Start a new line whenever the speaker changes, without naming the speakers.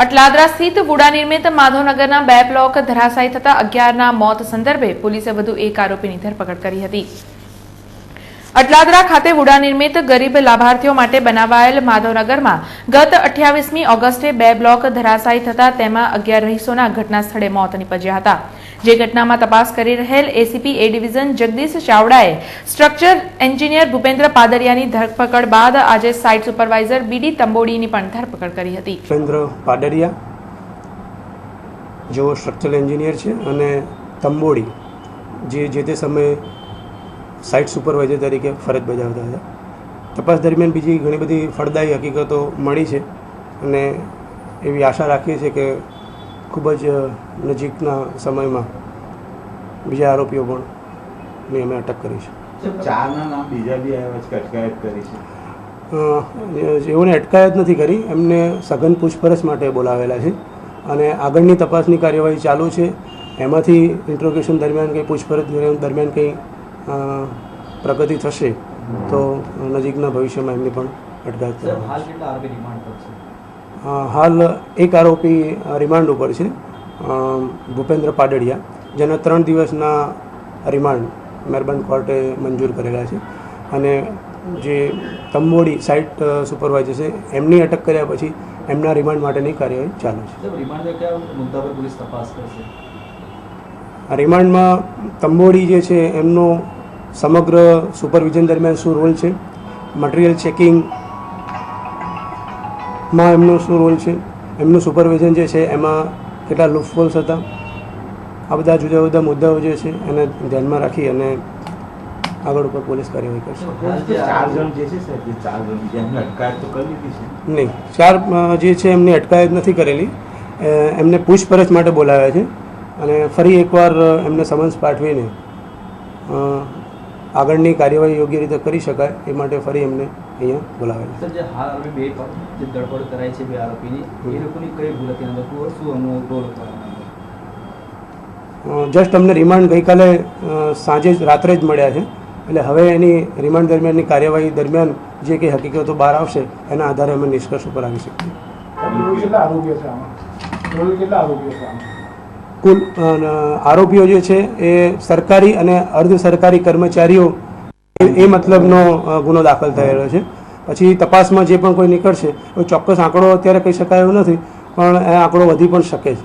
અટલાદરા સ્થિત વુડા નિર્મિત માધવનગરના 2 બ્લોક ધરાશાયી થતા 11ના મોત સંદર્ભે પોલીસે વધુ એક આરોપીની ધરપકડ કરી હતી। અટલાદરા ખાતે વુડા નિર્મિત ગરીબ લાભાર્થીઓ માટે બનાવાયેલ માધવનગરમાં ગત 28મી ઓગસ્ટે 2 બ્લોક ધરાશાયી થતા તેમાં 11 રહીશોના ઘટના સ્થળે મોત નીપજ્યા હતા। જે ઘટનામાં તપાસ કરી રહેલ એસીપી એ ડિવિઝન જગદીશ ચાવડાએ સ્ટ્રક્ચર એન્જિનિયર ભૂપેન્દ્ર પાદરિયાની ધરપકડ બાદ આજે સાઇટ સુપરવાઇઝર બીડી તંબોડીની પણ ધરપકડ કરી હતી।
ભૂપેન્દ્ર પાદરિયા जो स्ट्रक्चरल एंजीनियर है અને તંબોડી જે તે સમયે સાઇટ સુપરવાઇઝર તરીકે ફરજ બજાવતા હતા। તપાસ દરમિયાન બીજી ઘણી બધી ફળદાયી હકીકતો મળી છે અને એવી આશા રાખીએ છીએ કે ખૂબ જ નજીકના સમયમાં બીજા આરોપીઓ પણ અમે અટક કરીશું।
ચારના નામ બીજા બી આવ્યા છે, અટકાયત કરી છે?
જેઓને અટકાયત નથી કરી એમને સઘન પૂછપરછ માટે બોલાવેલા છે અને આગળની તપાસની કાર્યવાહી ચાલુ છે। એમાંથી ઇન્ટ્રોગેશન દરમિયાન કંઈ પૂછપરછ દરમિયાન કંઈ પ્રગતિ થશે તો નજીકના ભવિષ્યમાં એમની પણ અટકાયત કરવામાં। હાલ એક આરોપી રિમાન્ડ ઉપર છે, ભૂપેન્દ્ર પાદરિયા, જેના 3 દિવસના રિમાન્ડ મહેરબાન કોર્ટે મંજૂર કરેલા છે અને જે તંબોડી સાઇટ સુપરવાઇઝર છે એમની અટક કર્યા પછી એમના રિમાન્ડ માટેની કાર્યવાહી ચાલુ છે। રિમાન્ડમાં તંબોડી જે છે એમનો સમગ્ર સુપરવિઝન દરમિયાન શું રોલ છે, મટીરિયલ ચેકિંગમાં એમનો શું રોલ છે, એમનું સુપરવિઝન જે છે એમાં કેટલા લૂપહોલ્સ હતા, આ બધા જુદા જુદા મુદ્દાઓ જે છે એને ધ્યાનમાં રાખી અને આગળ ઉપર પોલીસ કાર્યવાહી કરશે। નહીં, 4 જે છે એમની અટકાયત નથી કરેલી, એમને પૂછપરછ માટે બોલાવ્યા છે અને ફરી એકવાર એમને સમન્સ પાઠવીને આગળની કાર્યવાહી યોગ્ય રીતે કરી શકાય એ માટે ફરી એમને અહીંયા બોલાવેલા છે। જસ્ટ અમને રિમાન્ડ ગઈકાલે સાંજે રાત્રે જ મળ્યા છે, એટલે હવે એની રિમાન્ડ દરમિયાનની કાર્યવાહી દરમિયાન જે કંઈ હકીકતો બહાર આવશે એના આધારે અમે નિષ્કર્ષ ઉપર આવી શકીએ। કુલ આરોપીઓ જે છે એ સરકારી અને અર્ધ સરકારી કર્મચારીઓ એ મતલબનો ગુનો દાખલ થયેલો છે। પછી તપાસમાં જે પણ કોઈ નીકળશે કોઈ ચોક્કસ આંકડો અત્યારે કહી શકાય એવું નથી, પણ એ આંકડો વધી પણ શકે છે।